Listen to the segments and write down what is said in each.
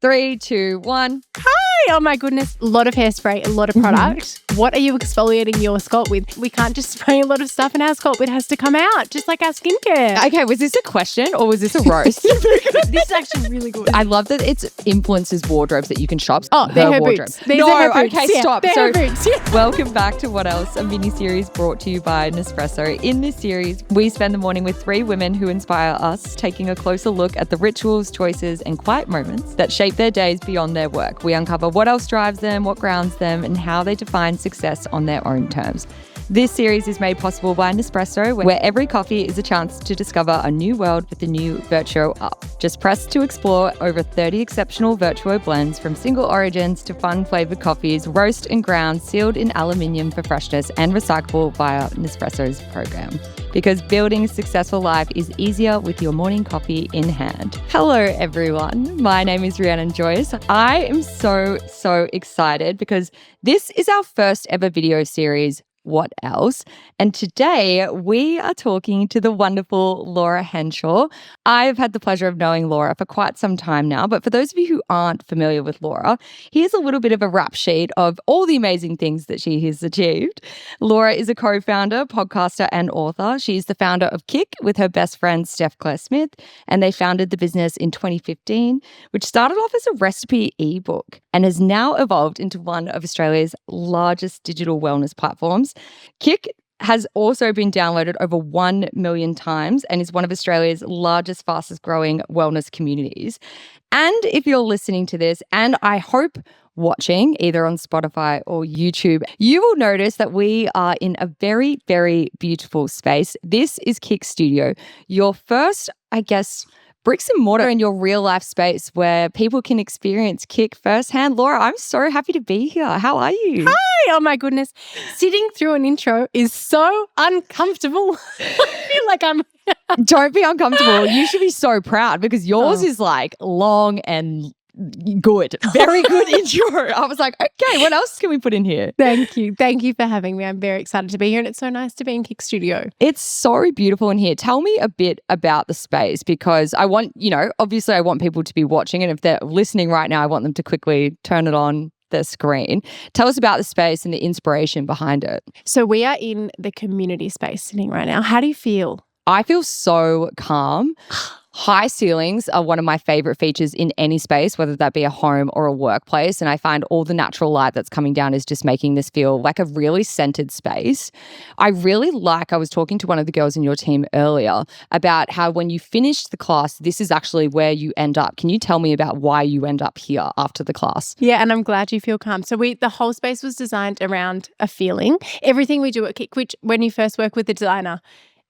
3, 2, 1. Hi! Oh my goodness. A lot of hairspray, a lot of product. What are you exfoliating your scalp with? We can't just spray a lot of stuff in our scalp. It has to come out, just like our skincare. Okay, was this a question or was this a roast? This is actually really good. I love that it's influencers' wardrobes that you can shop. Oh, they're her wardrobe. boots. These are her boots. Okay, Yeah, stop. they're So, her boots. Yeah. welcome back to What Else, a mini-series brought to you by Nespresso. In this series, we spend the morning with 3 women who inspire us, taking a closer look at the rituals, choices, and quiet moments that shape their days beyond their work. We uncover what else drives them, what grounds them, and how they define success on their own terms. This series is made possible by Nespresso, where every coffee is a chance to discover a new world with the new Vertuo up. Just press to explore over 30 exceptional Vertuo blends from single origins to fun-flavored coffees, roast and ground, sealed in aluminium for freshness and recyclable via Nespresso's program. Because building a successful life is easier with your morning coffee in hand. Hello, everyone. My name is Rhiannon Joyce. I am so excited because this is our first ever video series, What Else? And today we are talking to the wonderful Laura Henshaw. I've had the pleasure of knowing Laura for quite some time now, but for those of you who aren't familiar with Laura, here's a little bit of a rap sheet of all the amazing things that she has achieved. Laura is a co-founder, podcaster, and author. She's the founder of Kick with her best friend, Steph Claire Smith, and they founded the business in 2015, which started off as a recipe ebook and has now evolved into one of Australia's largest digital wellness platforms. Kick has also been downloaded over 1 million times and is one of Australia's largest, fastest growing wellness communities. And if you're listening to this, and I hope watching either on Spotify or YouTube, you will notice that we are in a very, very beautiful space. This is Kick Studio, your first, I guess, bricks and mortar in your real life space where people can experience Kick firsthand. Laura, I'm so happy to be here. How are you? Hi! Oh my goodness. Sitting through an intro is so uncomfortable. I feel like I'm... Don't be uncomfortable. You should be so proud because yours is like long and good. Very good intro. I was like, okay, what else can we put in here? Thank you. Thank you for having me. I'm very excited to be here and it's so nice to be in Kick Studio. It's so beautiful in here. Tell me a bit about the space because I want, obviously I want people to be watching, and if they're listening right now, I want them to quickly turn it on the screen. Tell us about the space and the inspiration behind it. So we are in the community space sitting right now. How do you feel? I feel so calm. High ceilings are one of my favorite features in any space, whether that be a home or a workplace. And I find all the natural light that's coming down is just making this feel like a really centered space. I was talking to one of the girls in your team earlier about how when you finish the class, this is actually where you end up. Can you tell me about why you end up here after the class? Yeah, and I'm glad you feel calm. So the whole space was designed around a feeling. Everything we do at Kick, which when you first work with the designer,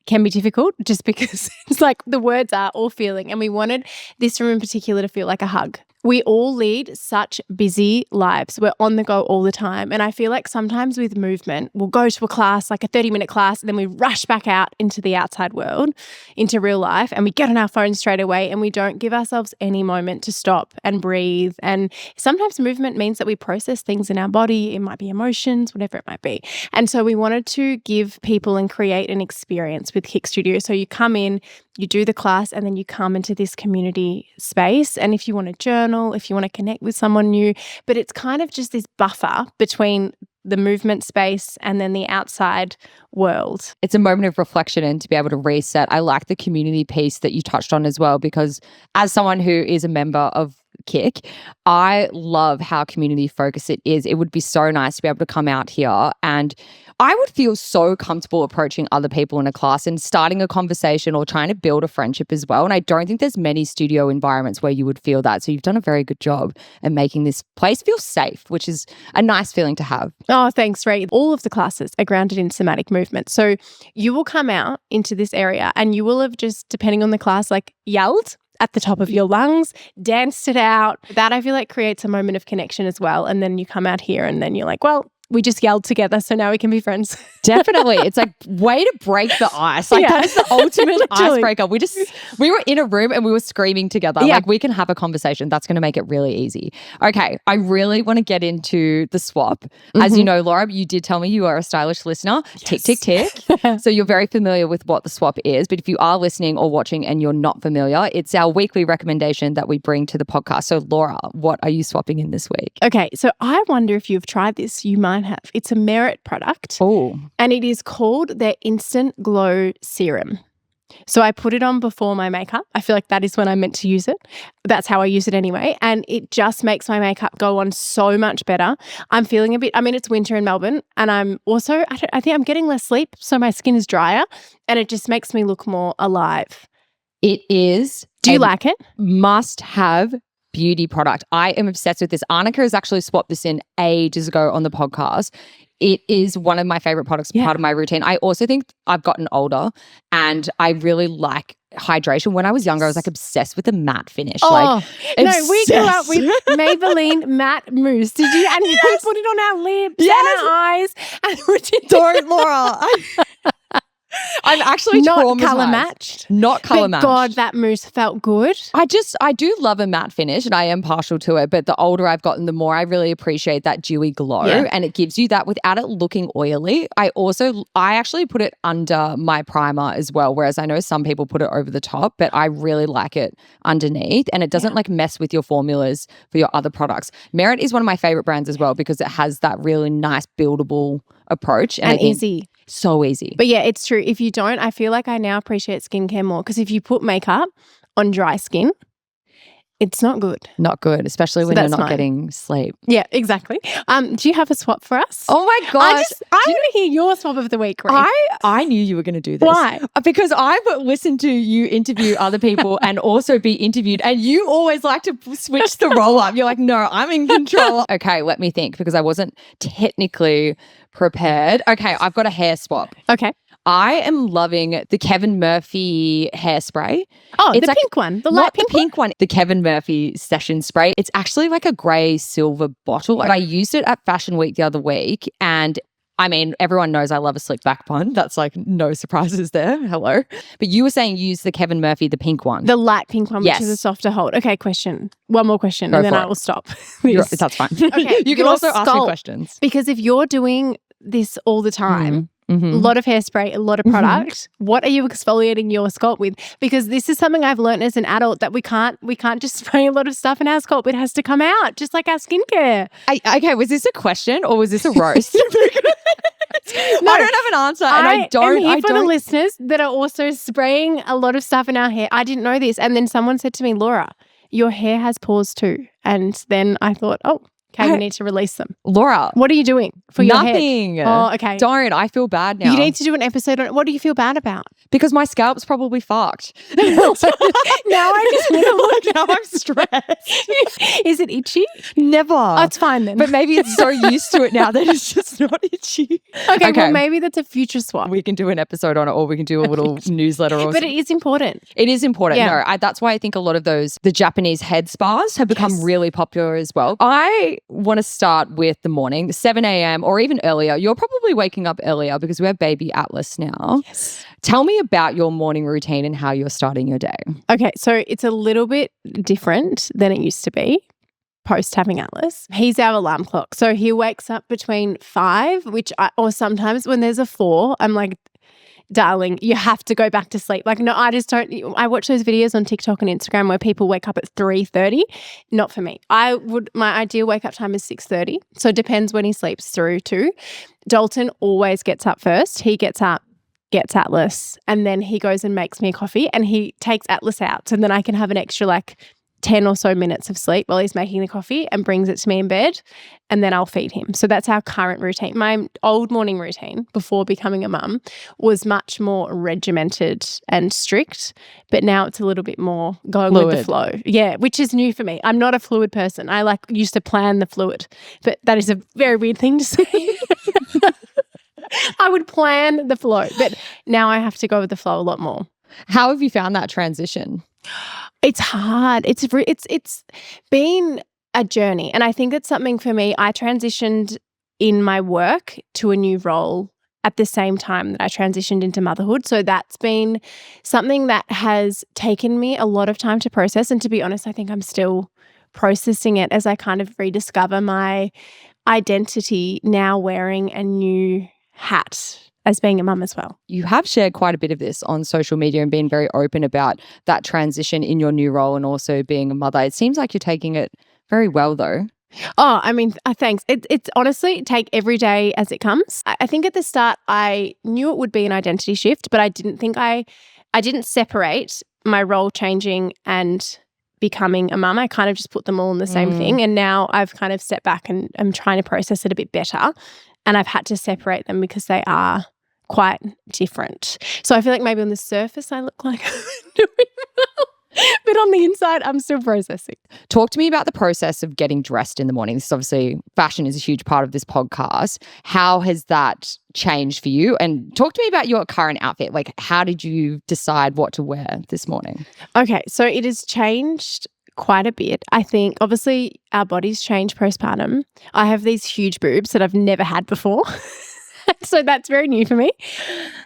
can be difficult just because it's like the words are all feeling, and we wanted this room in particular to feel like a hug. We all lead such busy lives. We're on the go all the time. And I feel like sometimes with movement, we'll go to a class, like a 30-minute class, and then we rush back out into the outside world, into real life, and we get on our phones straight away and we don't give ourselves any moment to stop and breathe. And sometimes movement means that we process things in our body. It might be emotions, whatever it might be. And so we wanted to give people and create an experience with Kick Studio. So you come in, you do the class, and then you come into this community space. And if you want to journal, if you want to connect with someone new, but it's kind of just this buffer between the movement space and then the outside world. It's a moment of reflection and to be able to reset. I like the community piece that you touched on as well, because as someone who is a member of Kick, I love how community focused it is. It would be so nice to be able to come out here, and I would feel so comfortable approaching other people in a class and starting a conversation or trying to build a friendship as well. And I don't think there's many studio environments where you would feel that. So you've done a very good job at making this place feel safe, which is a nice feeling to have. Oh, thanks, Ray. All of the classes are grounded in somatic movement. So you will come out into this area and you will have just, depending on the class, like yelled at the top of your lungs, danced it out. That I feel like creates a moment of connection as well. And then you come out here and then you're like, well, we just yelled together, so now we can be friends. Definitely. It's like way to break the ice. Like that is the ultimate icebreaker. We were in a room and we were screaming together. Yeah. Like we can have a conversation. That's going to make it really easy. Okay. I really want to get into the swap. As you know, Laura, you did tell me you are a stylish listener. Yes. Tick, tick, tick. So you're very familiar with what the swap is. But if you are listening or watching and you're not familiar, it's our weekly recommendation that we bring to the podcast. So Laura, what are you swapping in this week? Okay. So I wonder if you've tried this. You might have. It's a Merit product. Oh. And it is called their Instant Glow Serum. So I put it on before my makeup. I feel like that is when I'm meant to use it. That's how I use it anyway. And it just makes my makeup go on so much better. I'm feeling it's winter in Melbourne and I'm also, I think I'm getting less sleep. So my skin is drier and it just makes me look more alive. It is. Do you like it? Must have beauty product. I am obsessed with this. Annika has actually swapped this in ages ago on the podcast. It is one of my favorite products, part of my routine. I also think I've gotten older and I really like hydration. When I was younger, I was like obsessed with the matte finish. Oh, no, we grew up with Maybelline matte mousse. Did you? And we put it on our lips and our eyes. And don't, Laura. I'm actually not colour matched. Not colour matched. God, that mousse felt good. I do love a matte finish and I am partial to it, but the older I've gotten, the more I really appreciate that dewy glow and it gives you that without it looking oily. I actually put it under my primer as well, whereas I know some people put it over the top, but I really like it underneath and it doesn't like mess with your formulas for your other products. Merit is one of my favorite brands as well because it has that really nice buildable approach. And easy. So easy. But yeah, it's true. If you don't, I feel like I now appreciate skincare more because if you put makeup on dry skin, it's not good. Not good, especially when you're not getting sleep. Yeah, exactly. Do you have a swap for us? Oh my gosh. I want to hear your swap of the week, Ree. I knew you were going to do this. Why? Because I've listened to you interview other people and also be interviewed and you always like to switch the roll up. You're like, no, I'm in control. Okay, let me think because I wasn't technically prepared. Okay, I've got a hair swap. Okay. I am loving the Kevin Murphy hairspray. Oh, it's the pink one. The light pink one. The Kevin Murphy session spray. It's actually like a grey silver bottle. And I used it at Fashion Week the other week. And I mean, everyone knows I love a slick back bun. That's like no surprises there. Hello. But you were saying use the Kevin Murphy, the pink one. The light pink one, which is a softer hold. Okay, question. One more question and then I will stop. That's fine. Okay. You can also ask me questions. Because if you're doing this all the time, a lot of hairspray, a lot of product. What are you exfoliating your scalp with? Because this is something I've learned as an adult that we can't just spray a lot of stuff in our scalp. It has to come out, just like our skincare. Okay, was this a question or was this a roast? No, I don't have an answer, and I don't. I'm here for the listeners that are also spraying a lot of stuff in our hair. I didn't know this, and then someone said to me, Laura, your hair has pores too, and then I thought, okay, we need to release them. Laura. What are you doing for your hair? Nothing. Oh, okay. Don't. I feel bad now. You need to do an episode on it. What do you feel bad about? Because my scalp's probably fucked. Now I just want to look. Now I'm stressed. Is it itchy? Never. Oh, it's fine then. But maybe it's so used to it now that it's just not itchy. Okay, well, maybe that's a future swap. We can do an episode on it or we can do a little newsletter. But it is important. It is important. Yeah. No, that's why I think a lot of the Japanese head spas have become really popular as well. I want to start with the morning, 7 a.m. or even earlier. You're probably waking up earlier because we have baby Atlas now. Yes. Tell me about your morning routine and how you're starting your day. Okay, so it's a little bit different than it used to be post having Atlas. He's our alarm clock. So he wakes up between 5, or sometimes when there's a 4, I'm like, darling, you have to go back to sleep. Like, no, I just don't. I watch those videos on TikTok and Instagram where people wake up at 3:30. Not for me. My ideal wake up time is 6:30. So it depends when he sleeps through too. Dalton always gets up first. He gets up, gets Atlas, and then he goes and makes me a coffee and he takes Atlas out. So then I can have an extra 10 or so minutes of sleep while he's making the coffee and brings it to me in bed, and then I'll feed him. So that's our current routine. My old morning routine before becoming a mum was much more regimented and strict, but now it's a little bit more going with the flow. Yeah, which is new for me. I'm not a fluid person. I used to plan the fluid, but that is a very weird thing to say. I would plan the flow, but now I have to go with the flow a lot more. How have you found that transition? It's hard. It's been a journey. And I think it's something for me. I transitioned in my work to a new role at the same time that I transitioned into motherhood. So that's been something that has taken me a lot of time to process. And to be honest, I think I'm still processing it as I kind of rediscover my identity now wearing a new hat as being a mum as well. You have shared quite a bit of this on social media and been very open about that transition in your new role and also being a mother. It seems like you're taking it very well though. Oh, I mean, thanks. It's honestly take every day as it comes. I think at the start I knew it would be an identity shift, but I didn't think I didn't separate my role changing and becoming a mum. I kind of just put them all in the same thing. And now I've kind of stepped back and I'm trying to process it a bit better. And I've had to separate them because they are quite different. So I feel like maybe on the surface I look like I'm doing well. But on the inside, I'm still processing. Talk to me about the process of getting dressed in the morning. This is obviously, fashion is a huge part of this podcast. How has that changed for you? And talk to me about your current outfit. Like, how did you decide what to wear this morning? Okay, so it has changed quite a bit. I think obviously our bodies change postpartum. I have these huge boobs that I've never had before. So that's very new for me.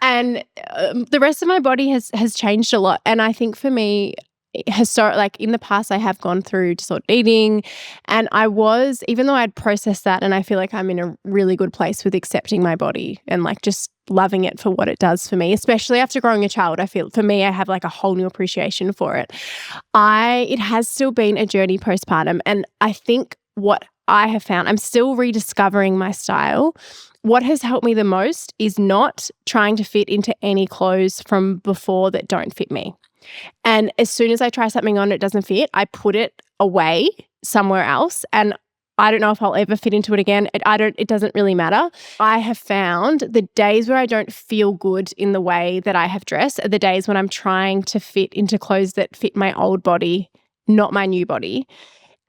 And the rest of my body has changed a lot. And I think for me, like in the past, I have gone through disordered eating, and I was, even though I'd processed that, and I feel like I'm in a really good place with accepting my body and like just loving it for what it does for me, especially after growing a child. I feel for me, I have like a whole new appreciation for it. It has still been a journey postpartum, and I think what I have found, I'm still rediscovering my style. What has helped me the most is not trying to fit into any clothes from before that don't fit me. And as soon as I try something on, it doesn't fit, I put it away somewhere else. And I don't know if I'll ever fit into it again. It doesn't really matter. I have found the days where I don't feel good in the way that I have dressed are the days when I'm trying to fit into clothes that fit my old body, not my new body.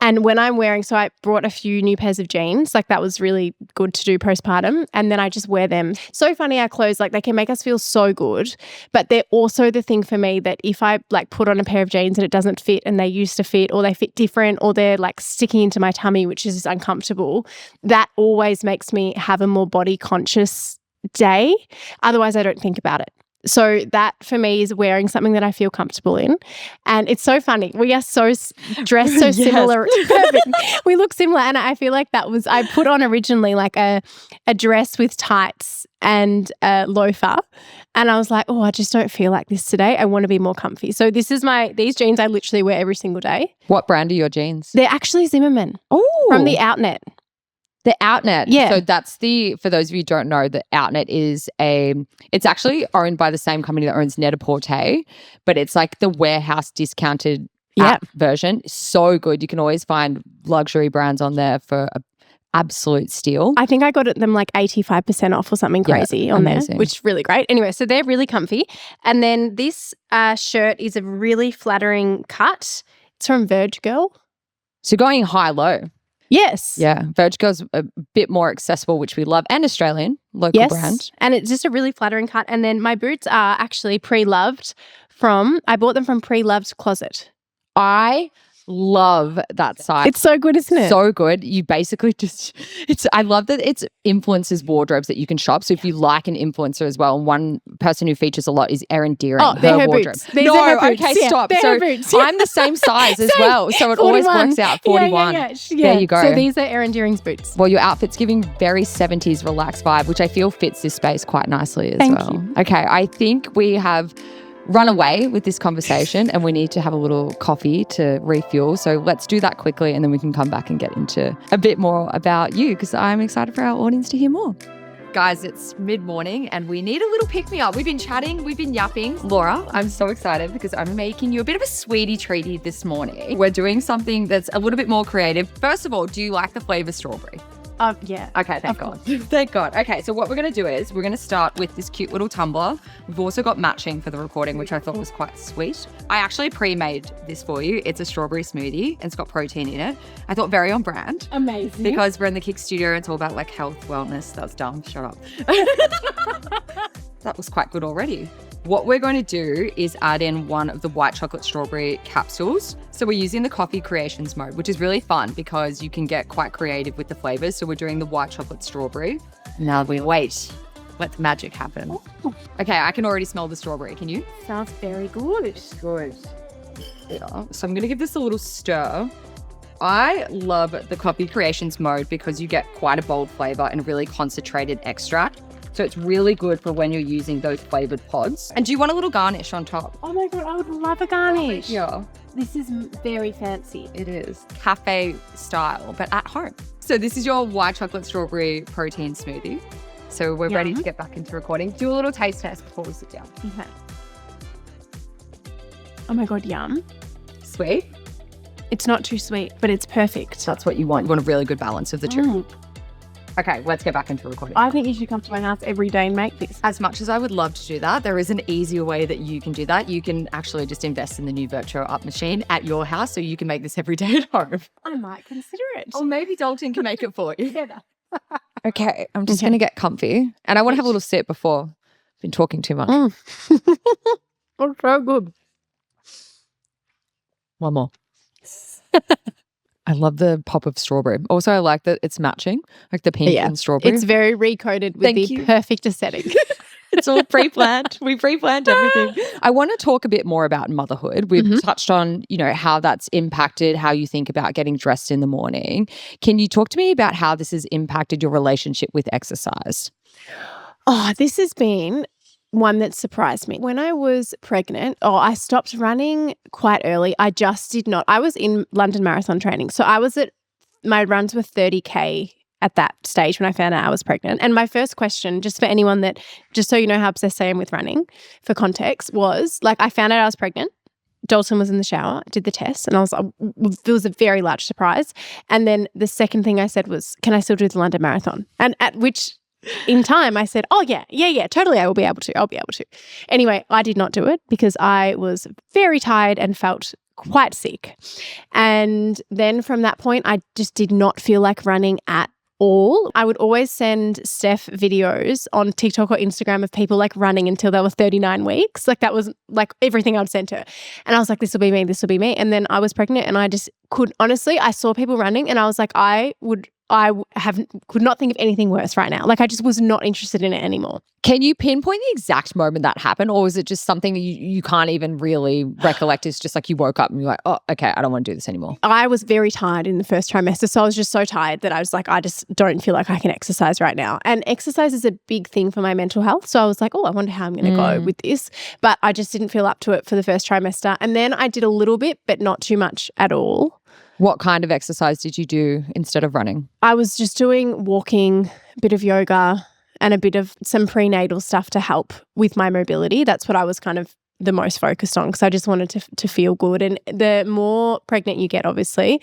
And when I'm wearing, so I brought a few new pairs of jeans, like that was really good to do postpartum. And then I just wear them. So funny, our clothes, like they can make us feel so good, but they're also the thing for me that if I like put on a pair of jeans and it doesn't fit and they used to fit or they fit different or they're like sticking into my tummy, which is uncomfortable, that always makes me have a more body conscious day. Otherwise, I don't think about it. So that for me is wearing something that I feel comfortable in. And it's so funny. We are so dressed so similar. Perfect. We look similar. And I feel like I put on originally like a dress with tights and a loafer. And I was like, oh, I just don't feel like this today. I want to be more comfy. So these jeans I literally wear every single day. What brand are your jeans? They're actually Zimmerman. Oh. From the Outnet. The Outnet. Yeah. So that's for those of you who don't know, the Outnet is it's actually owned by the same company that owns Net-a-Porter, but it's like the warehouse discounted app version. So good. You can always find luxury brands on there for an absolute steal. I think I got them like 85% off or something crazy on there, which is really great. Anyway, so they're really comfy. And then this shirt is a really flattering cut. It's from Verge Girl. So going high-low. Yes. Yeah. Verge Girl's a bit more accessible, which we love, and Australian, local brand. And it's just a really flattering cut. And then my boots are actually pre-loved I bought them from Pre-Loved Closet. I love that site. It's so good, isn't it? So good. You basically I love that it's influencers' wardrobes that you can shop. So if you like an influencer as well, and one person who features a lot is Erin Deering. Oh, they're her wardrobe. Boots. These are her boots. Okay, Yeah, stop. they're So her boots. I'm the same size as well. So it 41. always works out. 41. Yeah. There you go. So these are Erin Deering's boots. Well, your outfit's giving very 70s relaxed vibe, which I feel fits this space quite nicely as Thank well. you. Okay, I think we have run away with this conversation and we need to have a little coffee to refuel. So let's do that quickly and then we can come back and get into a bit more about you because I'm excited for our audience to hear more. Guys, it's mid-morning and we need a little pick-me-up. We've been chatting, we've been yapping. Laura, I'm so excited because I'm making you a bit of a sweetie treaty this morning. We're doing something that's a little bit more creative. First of all, do you like the flavour strawberry? Yeah. Okay, thank God. Thank God. Okay, so what we're going to do is we're going to start with this cute little tumbler. We've also got matching for the recording, which I thought was quite sweet. I actually pre-made this for you. It's a strawberry smoothie and it's got protein in it. I thought very on brand. Amazing. Because we're in the Kick studio and it's all about like health, wellness. That's dumb. Shut up. That was quite good already. What we're going to do is add in one of the white chocolate strawberry capsules. So we're using the coffee creations mode, which is really fun because you can get quite creative with the flavors. So we're doing the white chocolate strawberry. Now we wait. Let the magic happen. Okay, I can already smell the strawberry. Can you? Sounds very good. Good. Yeah. So I'm going to give this a little stir. I love the coffee creations mode because you get quite a bold flavor and a really concentrated extract. So it's really good for when you're using those flavored pods. And do you want a little garnish on top? Oh my God, I would love a garnish. Yeah. This is very fancy. It is. Cafe style, but at home. So this is your white chocolate strawberry protein smoothie. So we're ready to get back into recording. Do a little taste test before we sit down. Okay. Oh my God, yum. Sweet? It's not too sweet, but it's perfect. That's what you want. You want a really good balance of the two. Okay, let's get back into recording. I think you should come to my house every day and make this. As much as I would love to do that, there is an easier way that you can do that. You can actually just invest in the new Virtuo Up machine at your house so you can make this every day at home. I might consider it. Or maybe Dalton can make it for you. Yeah. Okay, I'm just going to get comfy. And I want to have a little sip before I've been talking too much. Oh, so good. One more. I love the pop of strawberry. Also, I like that it's matching, like the pink and strawberry. It's very recoded with the perfect aesthetic. It's all pre-planned. We pre-planned everything. I want to talk a bit more about motherhood. We've touched on, how that's impacted how you think about getting dressed in the morning. Can you talk to me about how this has impacted your relationship with exercise? Oh, this has been one that surprised me. When I was pregnant, I stopped running quite early. I just did not. I was in London Marathon training. So my runs were 30K at that stage when I found out I was pregnant. And my first question, just for anyone just so you know how obsessed I am with running, for context, was I found out I was pregnant. Dalton was in the shower, did the test, and it was a very large surprise. And then the second thing I said was, can I still do the London Marathon? And at which in time I said, oh yeah, totally, I'll be able to. Anyway, I did not do it because I was very tired and felt quite sick. And then from that point, I just did not feel like running at all. I would always send Steph videos on TikTok or Instagram of people running until they were 39 weeks. That was everything I'd send her. And I was like, this will be me. And then I was pregnant and I just honestly, I saw people running and I was like, I could not think of anything worse right now. I just was not interested in it anymore. Can you pinpoint the exact moment that happened, or is it just something you can't even really recollect? It's just you woke up and you're like, oh, okay, I don't want to do this anymore. I was very tired in the first trimester. So I was just so tired that I was like, I just don't feel like I can exercise right now. And exercise is a big thing for my mental health. So I was like, oh, I wonder how I'm going to go with this. But I just didn't feel up to it for the first trimester. And then I did a little bit, but not too much at all. What kind of exercise did you do instead of running? I was just doing walking, a bit of yoga, and a bit of some prenatal stuff to help with my mobility. That's what I was kind of the most focused on because I just wanted to feel good. And the more pregnant you get, obviously,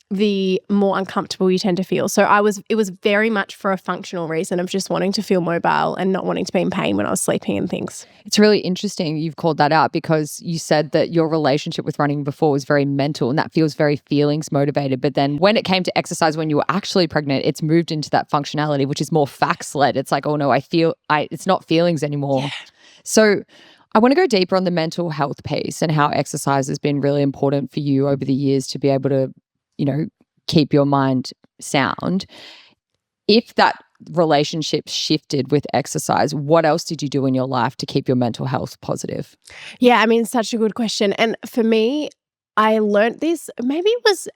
the more uncomfortable you tend to feel. So it was very much for a functional reason of just wanting to feel mobile and not wanting to be in pain when I was sleeping and things. It's really interesting you've called that out because you said that your relationship with running before was very mental and that feels very feelings motivated. But then when it came to exercise when you were actually pregnant, it's moved into that functionality, which is more facts led. It's oh no, it's not feelings anymore. Yeah. So I want to go deeper on the mental health piece and how exercise has been really important for you over the years to be able to keep your mind sound. If that relationship shifted with exercise, what else did you do in your life to keep your mental health positive? Yeah, such a good question. And for me, I learned this, maybe it was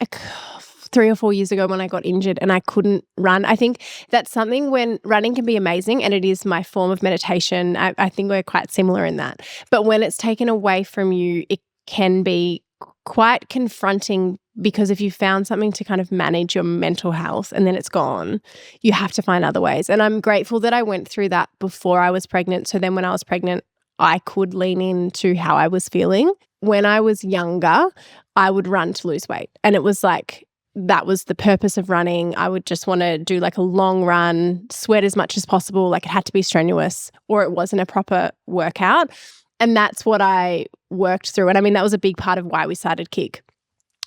3 or 4 years ago when I got injured and I couldn't run. I think that's something when running can be amazing and it is my form of meditation. I think we're quite similar in that. But when it's taken away from you, it can be quite confronting because if you found something to kind of manage your mental health and then it's gone, you have to find other ways. And I'm grateful that I went through that before I was pregnant. So then when I was pregnant, I could lean into how I was feeling. When I was younger, I would run to lose weight. And it was that was the purpose of running. I would just want to do a long run, sweat as much as possible. It had to be strenuous or it wasn't a proper workout. And that's what I worked through. And that was a big part of why we started Kick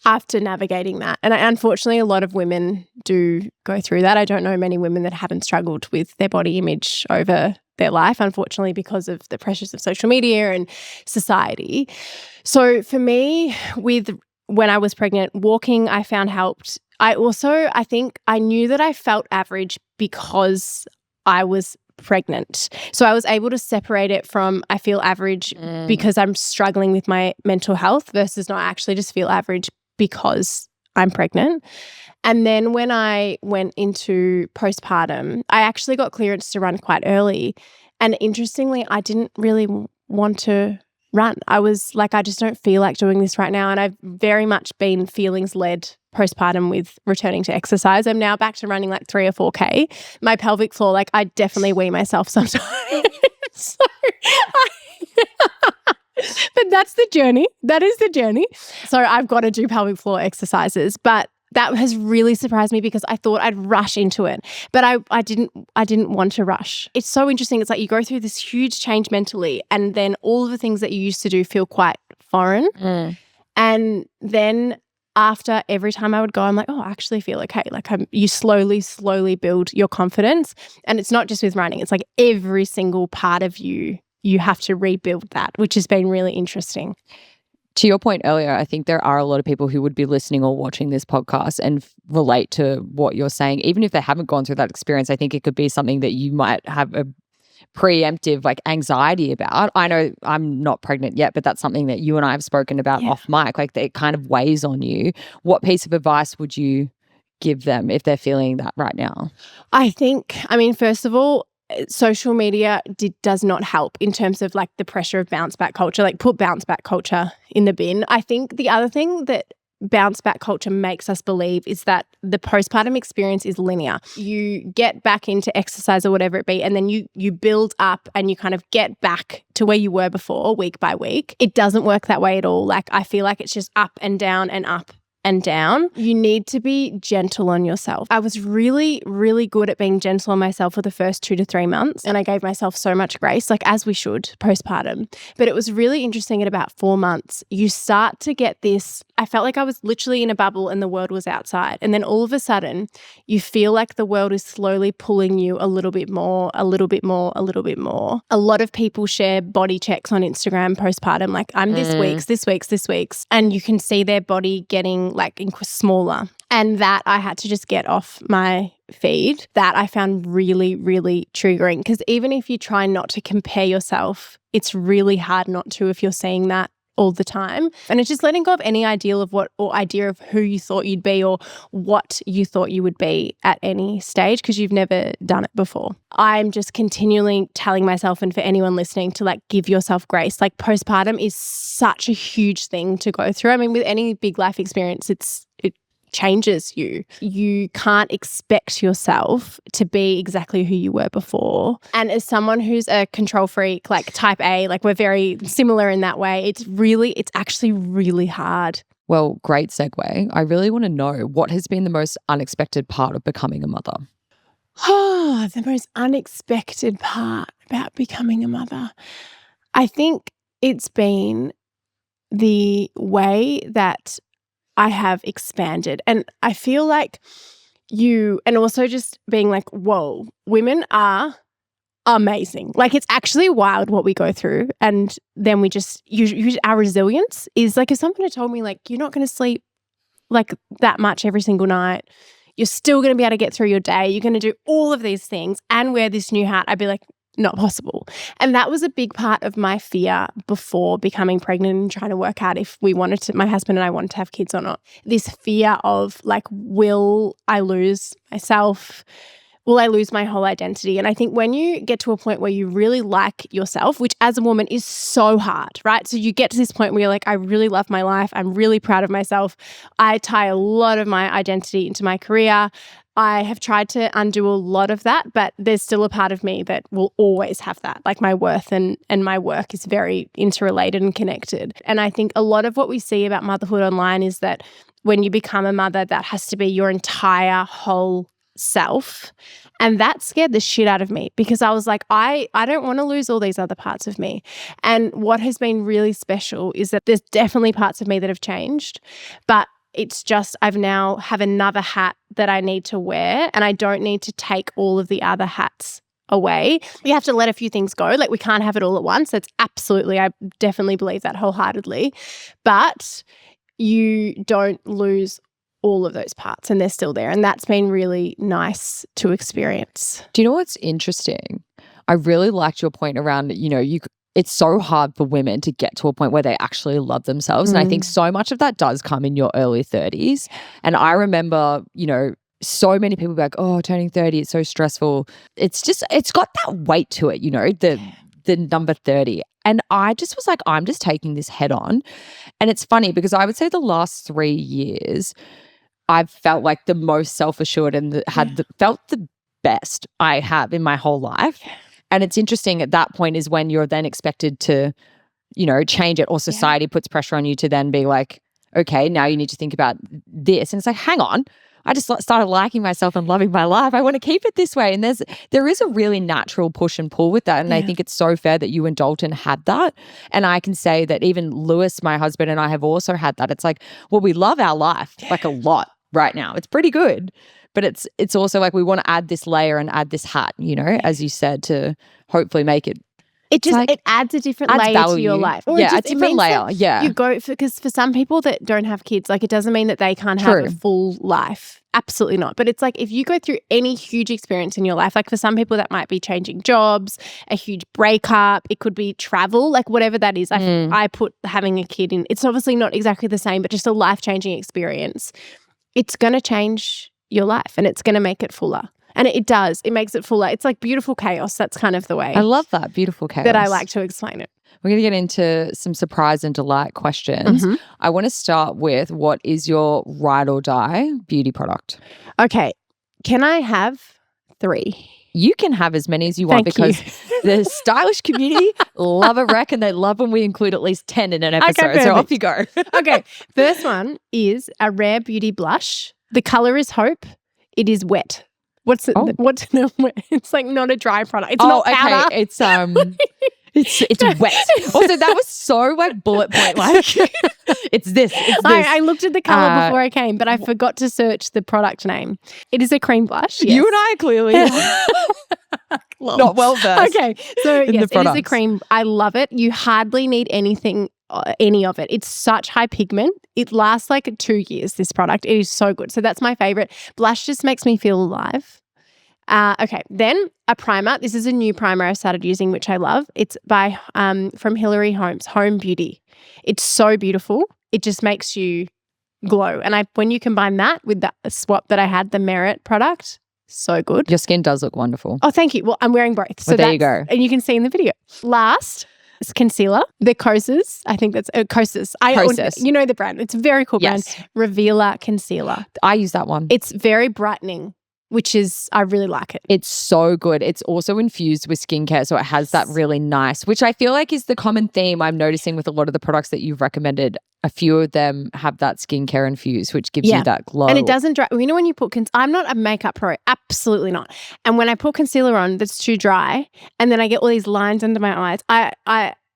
after navigating that. And unfortunately, a lot of women do go through that. I don't know many women that haven't struggled with their body image over their life, unfortunately, because of the pressures of social media and society. So for me, when I was pregnant, walking I found helped. I think I knew that I felt average because I was pregnant. So I was able to separate it from I feel average because I'm struggling with my mental health versus not actually just feel average because I'm pregnant. And then when I went into postpartum, I actually got clearance to run quite early. And interestingly, I didn't really want to run. I was like, I just don't feel like doing this right now. And I've very much been feelings-led postpartum with returning to exercise. I'm now back to running like 3 or 4K. My pelvic floor, like I definitely wee myself sometimes. But that's the journey. That is the journey. So I've got to do pelvic floor exercises. But that has really surprised me because I thought I'd rush into it, but I didn't want to rush. It's so interesting. It's like you go through this huge change mentally and then all of the things that you used to do feel quite foreign. And then after every time I would go, I'm like, oh, I actually feel okay. Like you slowly build your confidence. And it's not just with running. It's like every single part of you have to rebuild that, which has been really interesting. To your point earlier, I think there are a lot of people who would be listening or watching this podcast and relate to what you're saying. Even if they haven't gone through that experience, I think it could be something that you might have a preemptive like anxiety about. I know I'm not pregnant yet, but that's something that you and I have spoken about off mic, like that it kind of weighs on you. What piece of advice would you give them if they're feeling that right now? I think, first of all, social media does not help in terms of like the pressure of bounce back culture, like put bounce back culture in the bin. I think the other thing that bounce back culture makes us believe is that the postpartum experience is linear. You get back into exercise or whatever it be, and then you build up and you kind of get back to where you were before week by week. It doesn't work that way at all. Like I feel like it's just up and down and up and down. You need to be gentle on yourself. I was really, really good at being gentle on myself for the first 2 to 3 months. And I gave myself so much grace, like as we should postpartum. But it was really interesting at about 4 months, you start to get this, I felt like I was literally in a bubble and the world was outside. And then all of a sudden you feel like the world is slowly pulling you a little bit more, a little bit more, a little bit more. A lot of people share body checks on Instagram postpartum, like I'm this week's. And you can see their body getting like smaller. And that I had to just get off my feed. That I found really, really triggering because even if you try not to compare yourself, it's really hard not to if you're seeing that all the time. And it's just letting go of any ideal of idea of who you thought you'd be or what you thought you would be at any stage because you've never done it before. I'm just continually telling myself, and for anyone listening, to like give yourself grace. Like postpartum is such a huge thing to go through. I mean, with any big life experience, it changes you. You can't expect yourself to be exactly who you were before. And as someone who's a control freak, like type A, like we're very similar in that way, it's actually really hard. Well, great segue. I really want to know what has been the most unexpected part of becoming a mother? Oh, the most unexpected part about becoming a mother. I think it's been the way that I have expanded. And I feel like and also just being like, whoa, women are amazing. Like it's actually wild what we go through. And then we just, our resilience is like if someone had told me like, you're not going to sleep like that much every single night, you're still going to be able to get through your day, you're going to do all of these things and wear this new hat, I'd be like, not possible. And that was a big part of my fear before becoming pregnant and trying to work out if my husband and I wanted to have kids or not. This fear of like, will I lose myself? Will I lose my whole identity? And I think when you get to a point where you really like yourself, which as a woman is so hard, right? So you get to this point where you're like, I really love my life. I'm really proud of myself. I tie a lot of my identity into my career. I have tried to undo a lot of that, but there's still a part of me that will always have that. Like my worth and my work is very interrelated and connected. And I think a lot of what we see about motherhood online is that when you become a mother, that has to be your entire whole self. And that scared the shit out of me because I was like, I don't want to lose all these other parts of me. And what has been really special is that there's definitely parts of me that have changed, but it's just I've now have another hat that I need to wear and I don't need to take all of the other hats away. You have to let a few things go. Like we can't have it all at once. That's absolutely, I definitely believe that wholeheartedly. But you don't lose all of those parts and they're still there. And that's been really nice to experience. Do you know what's interesting? I really liked your point around, it's so hard for women to get to a point where they actually love themselves. And I think so much of that does come in your early 30s. And I remember, so many people be like, oh, turning 30, it's so stressful. It's got that weight to it, the number 30. And I just was like, I'm just taking this head on. And it's funny because I would say the last 3 years, I've felt like the most self-assured and felt the best I have in my whole life. And it's interesting at that point is when you're then expected to, change it, or society puts pressure on you to then be like, okay, now you need to think about this. And it's like, hang on, I just started liking myself and loving my life. I want to keep it this way. And there is a really natural push and pull with that. And I think it's so fair that you and Dalton had that. And I can say that even Lewis, my husband, and I have also had that. It's like, well, we love our life like a lot right now. It's pretty good. But it's also like we want to add this layer and add this hat, as you said, to hopefully make it. It adds a different layer to your life. Or a different layer. Yeah. You go because for some people that don't have kids, like it doesn't mean that they can't have a full life. Absolutely not. But it's like if you go through any huge experience in your life, like for some people that might be changing jobs, a huge breakup, it could be travel, like whatever that is. I put having a kid in. It's obviously not exactly the same, but just a life-changing experience. It's going to change your life and it's going to make it fuller. And it does. It makes it fuller. It's like beautiful chaos. That's kind of the way. I love that. Beautiful chaos. That I like to explain it. We're going to get into some surprise and delight questions. I want to start with, what is your ride or die beauty product? Okay. Can I have 3? You can have as many as you want because the stylish community love a rec and they love when we include at least 10 in an episode. Okay, so off you go. Okay. First one is a Rare Beauty blush. The color is Hope. It is wet. What's it? What's no wet? It's like not a dry product. It's not powder. Okay. It's wet. Also, that was so like bullet point. Like it's this. It's this. I looked at the color before I came, but I forgot to search the product name. It is a cream blush. Yes. You and I are clearly not well versed. Okay, so yes, it is a cream. I love it. You hardly need any of it. It's such high pigment. It lasts like 2 years, this product. It is so good. So that's my favorite. Blush just makes me feel alive. Okay, then a primer. This is a new primer I started using, which I love. It's by from Hilary Holmes, Home Beauty. It's so beautiful. It just makes you glow. And when you combine that with the swap that I had, the Merit product, so good. Your skin does look wonderful. Oh, thank you. Well, I'm wearing both. So there you go. And you can see in the video. Last, it's concealer. The Kosas. I think that's Kosas. Kosas. You know the brand. It's a very cool brand. Revealer Concealer. I use that one. It's very brightening, which is, I really like it. It's so good. It's also infused with skincare. So it has that really nice, which I feel like is the common theme I'm noticing with a lot of the products that you've recommended. A few of them have that skincare infused, which gives you that glow. And it doesn't dry. You know when you put, I'm not a makeup pro, absolutely not. And when I put concealer on that's too dry and then I get all these lines under my eyes, I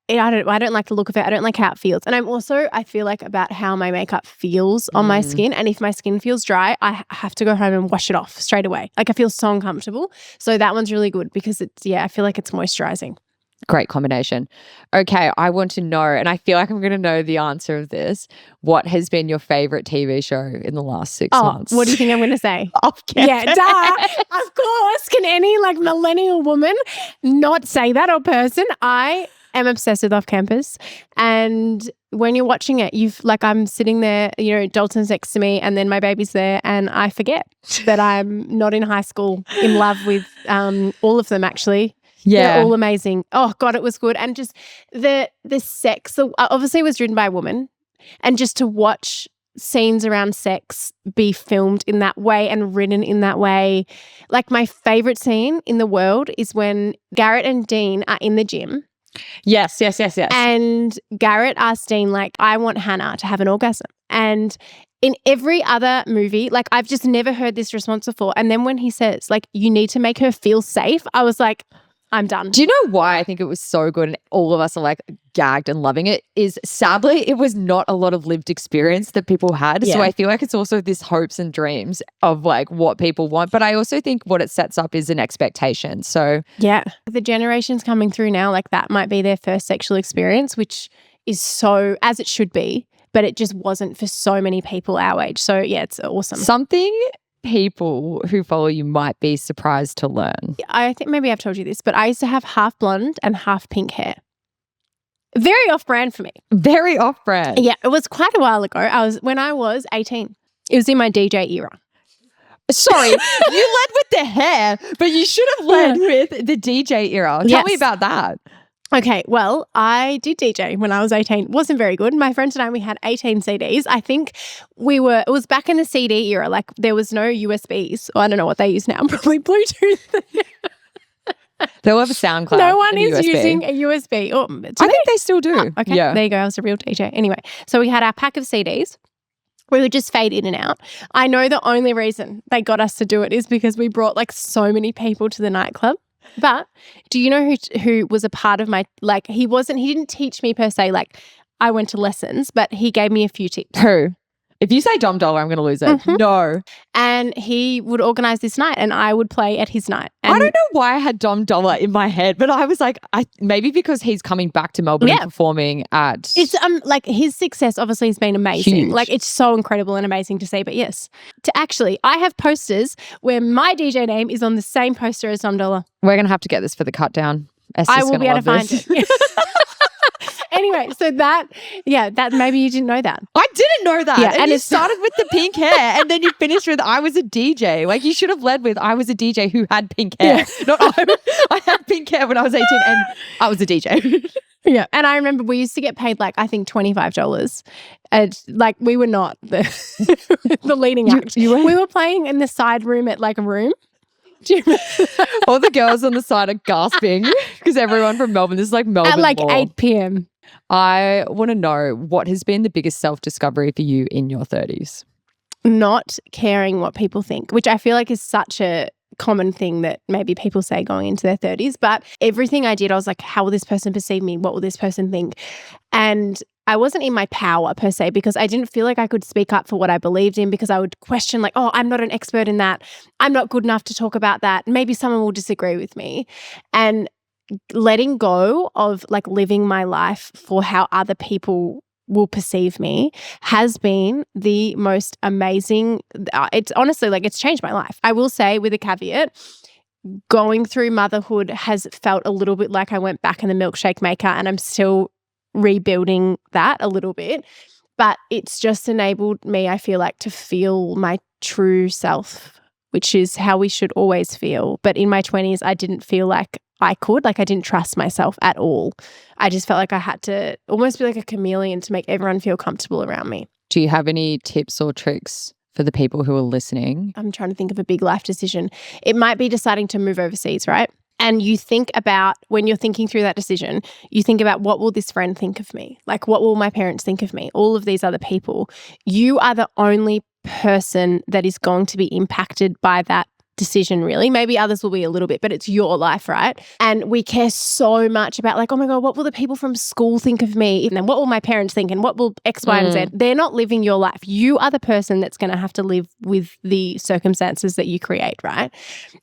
don't like the look of it. I don't like how it feels. And I feel like about how my makeup feels on my skin. And if my skin feels dry, I have to go home and wash it off straight away. Like I feel so uncomfortable. So that one's really good because I feel like it's moisturizing. Great combination. Okay, I want to know, and I feel like I'm going to know the answer of this. What has been your favorite TV show in the last 6 months? What do you think I'm going to say? Off campus. Yeah, duh. Of course. Can any millennial woman not say that, or person? I am obsessed with Off Campus. And when you're watching it, I'm sitting there, Dalton's next to me and then my baby's there and I forget that I'm not in high school, in love with all of them actually. Yeah. They're all amazing. Oh God, it was good. And just the sex, obviously it was written by a woman, and just to watch scenes around sex be filmed in that way and written in that way. Like my favorite scene in the world is when Garrett and Dean are in the gym. Yes. And Garrett asked Dean, I want Hannah to have an orgasm. And in every other movie, I've just never heard this response before. And then when he says, you need to make her feel safe, I was like, I'm done. Do you know why I think it was so good and all of us are like gagged and loving it is sadly it was not a lot of lived experience that people had. Yeah. So I feel like it's also this hopes and dreams of like what people want. But I also think what it sets up is an expectation. So yeah, the generations coming through now, like that might be their first sexual experience, which is so, as it should be, but it just wasn't for so many people our age. So yeah, it's awesome. something people who follow you might be surprised to learn. I think maybe I've told you this, but I used to have half blonde and half pink hair. Very off-brand for me. Very off-brand. Yeah, it was quite a while ago. When I was 18. It was in my DJ era. Sorry, you led with the hair, but you should have led with the DJ era. Tell me about that. Okay, well, I did DJ when I was 18. Wasn't very good. My friends and I, we had 18 CDs. I think it was back in the CD era. Like there was no USBs. Or I don't know what they use now. Probably Bluetooth. They'll have a SoundCloud. No one is using a USB. I think they still do. Oh, okay, there you go. I was a real DJ. Anyway, so we had our pack of CDs. We would just fade in and out. I know the only reason they got us to do it is because we brought like so many people to the nightclub. But do you know who was a part of my, like, he didn't teach me per se, like I went to lessons, but he gave me a few tips. Who? If you say Dom Dollar, I'm going to lose it. Mm-hmm. No. And he would organize this night and I would play at his night. And I don't know why I had Dom Dollar in my head, but I was like, maybe because he's coming back to Melbourne and performing at... It's like his success obviously has been amazing. Huge. Like it's so incredible and amazing to see. But yes, I have posters where my DJ name is on the same poster as Dom Dollar. We're going to have to get this for the cut down. I will be able to find it. Anyway, so that maybe you didn't know that. I didn't know that. Yeah, and you started with the pink hair and then you finished with I was a DJ. Like you should have led with I was a DJ who had pink hair. Yeah. Not I had pink hair when I was 18 and I was a DJ. Yeah. And I remember we used to get paid like I think $25. And like we were not the leading act. We were playing in the side room at like a room. Do you remember? All the girls on the side are gasping because everyone from Melbourne, this is like Melbourne at like law. 8 p.m. I want to know what has been the biggest self-discovery for you in your 30s? Not caring what people think, which I feel like is such a common thing that maybe people say going into their 30s. But everything I did, I was like, how will this person perceive me? What will this person think? And I wasn't in my power per se because I didn't feel like I could speak up for what I believed in because I would question like, oh, I'm not an expert in that. I'm not good enough to talk about that. Maybe someone will disagree with me. And letting go of like living my life for how other people will perceive me has been the most amazing. It's honestly like it's changed my life. I will say with a caveat, going through motherhood has felt a little bit like I went back in the milkshake maker and I'm still rebuilding that a little bit. But it's just enabled me, I feel like, to feel my true self, which is how we should always feel. But in my 20s, I didn't feel like I could. Like I didn't trust myself at all. I just felt like I had to almost be like a chameleon to make everyone feel comfortable around me. Do you have any tips or tricks for the people who are listening? I'm trying to think of a big life decision. It might be deciding to move overseas, right? And you think about, when you're thinking through that decision, you think about what will this friend think of me? Like what will my parents think of me? All of these other people. You are the only person that is going to be impacted by that decision, really. Maybe others will be a little bit, but it's your life, right? And we care so much about like, oh my God, what will the people from school think of me? And then what will my parents think? And what will X, Y, and Z? They're not living your life. You are the person that's going to have to live with the circumstances that you create, right?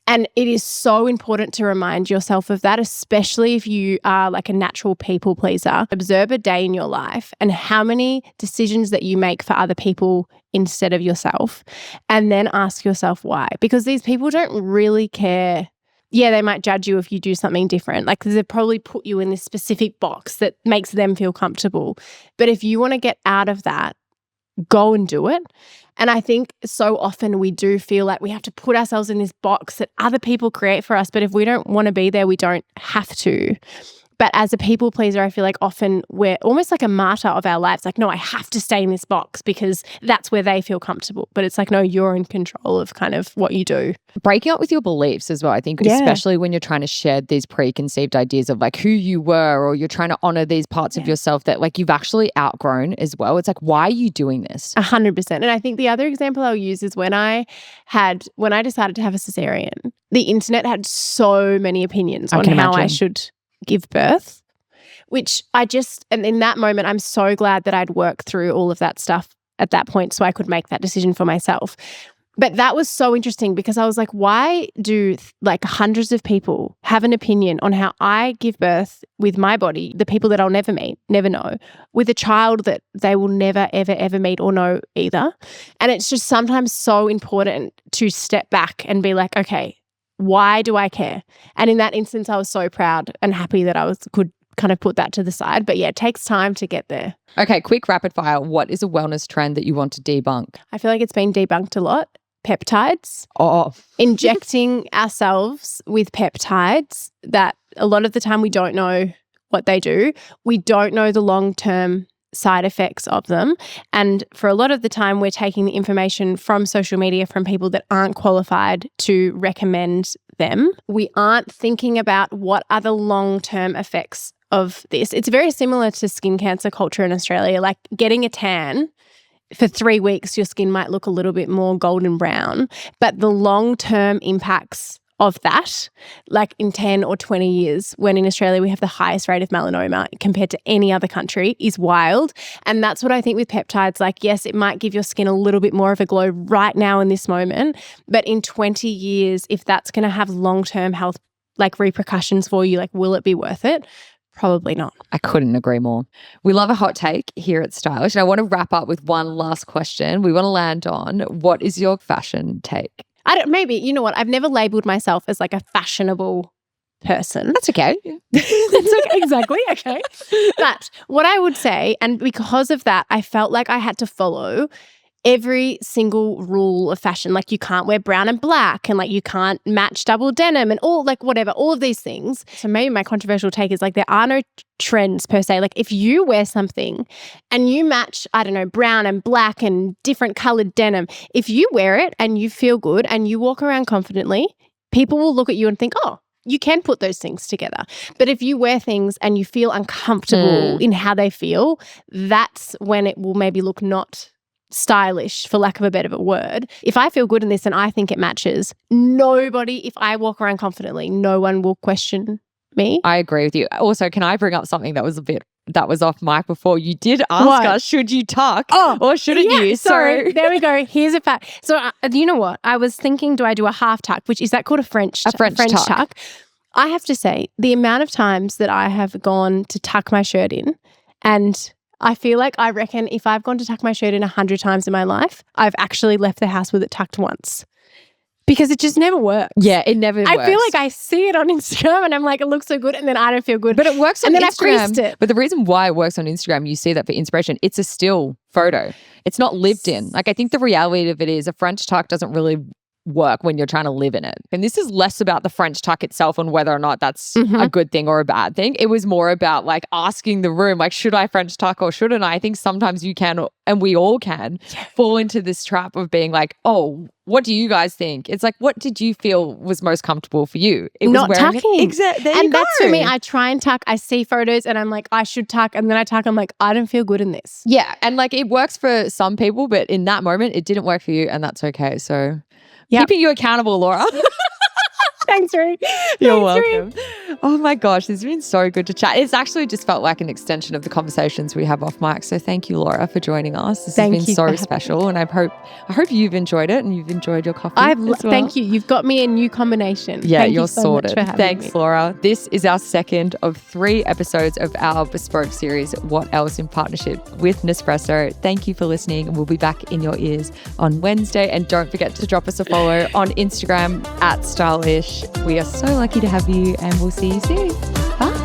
And it is so important to remind yourself of that, especially if you are like a natural people pleaser. Observe a day in your life and how many decisions that you make for other people instead of yourself, and then ask yourself why. Because these people don't really care. Yeah, they might judge you if you do something different. Like they've probably put you in this specific box that makes them feel comfortable. But if you want to get out of that, go and do it. And I think so often we do feel like we have to put ourselves in this box that other people create for us. But if we don't want to be there, we don't have to. But as a people pleaser, I feel like often we're almost like a martyr of our lives. Like, no, I have to stay in this box because that's where they feel comfortable. But it's like, no, you're in control of kind of what you do. Breaking up with your beliefs as well, I think, especially when you're trying to shed these preconceived ideas of like who you were, or you're trying to honor these parts of yourself that like you've actually outgrown as well. It's like, why are you doing this? 100%. And I think the other example I'll use is when I decided to have a cesarean. the internet had so many opinions I on can how I imagine. should give birth, which and in that moment, I'm so glad that I'd worked through all of that stuff at that point so I could make that decision for myself. But that was so interesting because I was like, why do like hundreds of people have an opinion on how I give birth with my body, the people that I'll never meet, never know, with a child that they will never, ever, ever meet or know either? And it's just sometimes so important to step back and be like, okay, why do I care? And in that instance, I was so proud and happy that could kind of put that to the side. But yeah, it takes time to get there. Okay, quick rapid fire. What is a wellness trend that you want to debunk? I feel like it's been debunked a lot. Peptides. Oh, Injecting ourselves with peptides that a lot of the time we don't know what they do. We don't know the long-term side effects of them. And for a lot of the time, we're taking the information from social media from people that aren't qualified to recommend them. We aren't thinking about what are the long-term effects of this. It's very similar to skin cancer culture in Australia, like getting a tan. For 3 weeks, your skin might look a little bit more golden brown, but the long-term impacts of that, like in 10 or 20 years, when in Australia we have the highest rate of melanoma compared to any other country, is wild. And that's what I think with peptides, like, yes, it might give your skin a little bit more of a glow right now in this moment, but in 20 years, if that's going to have long-term health, like repercussions for you, like, will it be worth it? Probably not. I couldn't agree more. We love a hot take here at Stylish. And I want to wrap up with one last question. We want to land on, what is your fashion take? Maybe, you know what? I've never labeled myself as like a fashionable person. That's okay. That's okay. Exactly. Okay. But what I would say, and because of that, I felt like I had to follow every single rule of fashion. Like, you can't wear brown and black, and like you can't match double denim, and all of these things. So maybe my controversial take is like, there are no trends per se. Like, if you wear something and you match, I don't know, brown and black and different colored denim, if you wear it and you feel good and you walk around confidently, people will look at you and think, oh, you can put those things together. But if you wear things and you feel uncomfortable in how they feel, that's when it will maybe look not stylish, for lack of a better word. If I feel good in this and I think it matches, if I walk around confidently, no one will question me. I agree with you. Also, can I bring up something that was off mic before? You did ask us, should you tuck or shouldn't you? Sorry, there we go. Here's a fact. So you know what? I was thinking, do I do a half tuck, is that called a French tuck? I have to say, the amount of times that I have gone to tuck my shirt in, and I feel like, I reckon if I've gone to tuck my shirt in 100 times in my life, I've actually left the house with it tucked once. Because it just never works. Yeah, it never works. I feel like I see it on Instagram and I'm like, it looks so good, and then I don't feel good. But it works on Instagram. And then Instagram. I've creased it. But the reason why it works on Instagram, you see that for inspiration, it's a still photo. It's not lived in. Like, I think the reality of it is a French tuck doesn't really work when you're trying to live in it. And this is less about the French tuck itself and whether or not that's a good thing or a bad thing. It was more about like asking the room, like, should I French tuck or shouldn't I? I think sometimes you can, and we all can, fall into this trap of being like, oh, what do you guys think? It's like, what did you feel was most comfortable for you? It not was tucking. Exactly. And that's for me. I try and tuck. I see photos and I'm like, I should tuck. And then I tuck. I'm like, I don't feel good in this. Yeah. And like, it works for some people, but in that moment, it didn't work for you, and that's okay. So keeping you accountable, Laura. Thanks, Ree. You're welcome. Oh my gosh, it's been so good to chat. It's actually just felt like an extension of the conversations we have off mic. So thank you, Laura, for joining us. This has been so special, and I hope you've enjoyed it and you've enjoyed your coffee. Thank you. You've got me a new combination. Yeah, thank you're you so sorted. Much for Thanks, me. Laura. This is our second of 3 episodes of our bespoke series, What Else, in partnership with Nespresso. Thank you for listening, and we'll be back in your ears on Wednesday. And don't forget to drop us a follow on Instagram @Stylish. We are so lucky to have you, and we'll see you soon. Bye.